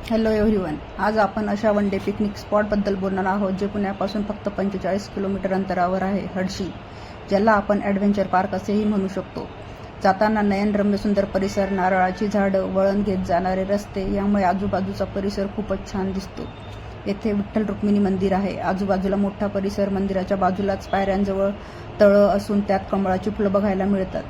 Hello everyone. आज आपण अशा वन डे पिकनिक स्पॉटबद्दल बोलणार आहोत जे पुण्यापासून फक्त 45 किलोमीटर अंतरावर आहे. हडशी, ज्याला आपण ॲडव्हेंचर पार्क असेही म्हणू शकतो. जाताना नयनरम्य सुंदर परिसर, नारळाची झाडं, वळण घेत जाणारे रस्ते यामुळे आजूबाजूचा परिसर खूपच छान दिसतो. येथे विठ्ठल रुक्मिणी मंदिर आहे. आजूबाजूला मोठा परिसर, मंदिराच्या बाजूलाच पायऱ्यांजवळ तळं असून त्यात कमळाची फुलं बघायला मिळतात.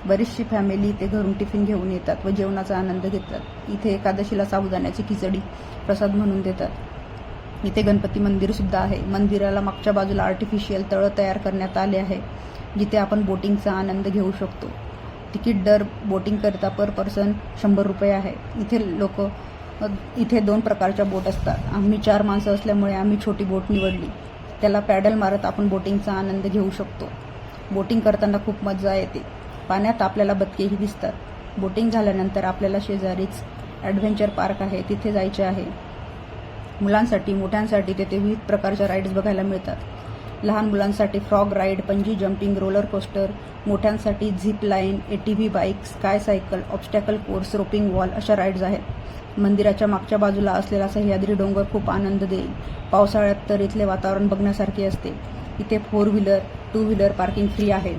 बरीचशी फॅमिली इथे घरून टिफिन घेऊन येतात व जेवणाचा आनंद घेतात. इथे एकादशीला साबुदाण्याची खिचडी प्रसाद म्हणून देतात. इथे गणपती मंदिर सुद्धा आहे. मंदिराला मागच्या बाजूला आर्टिफिशियल तळं तयार करण्यात आले आहे जिथे आपण बोटिंगचा आनंद घेऊ शकतो. तिकीट दर बोटिंगकरिता पर पर्सन 100 रुपये आहे. इथे 2 प्रकारच्या बोट असतात. आम्ही 4 माणसं असल्यामुळे आम्ही छोटी बोट निवडली. त्याला पॅडल मारत आपण बोटिंगचा आनंद घेऊ शकतो. बोटिंग करताना खूप मजा येते. पाण्यात आपल्याला बदकेही दिसतात. बोटिंग झाल्यानंतर आपल्याला शेजारीच ॲडव्हेंचर पार्क आहे, तिथे जायचे आहे. मुलांसाठी मोठ्यांसाठी तेथे विविध प्रकारच्या राईड्स बघायला मिळतात. लहान मुलांसाठी frog ride, bungee jumping, roller coaster, मोठ्यांसाठी zip line, ATV bike, sky cycle, obstacle course, roping wall अशा राईड्स आहेत. मंदिराच्या मागच्या बाजूला असलेला सह्याद्री डोंगर खूप आनंद देईल. पावसाळ्यात तर इथले वातावरण बघण्यासारखे असते. इथे 4 व्हीलर 2 व्हीलर पार्किंग फ्री आहे.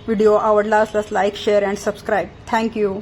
व्हिडिओ आवडला असल्यास like, share and subscribe. Thank you.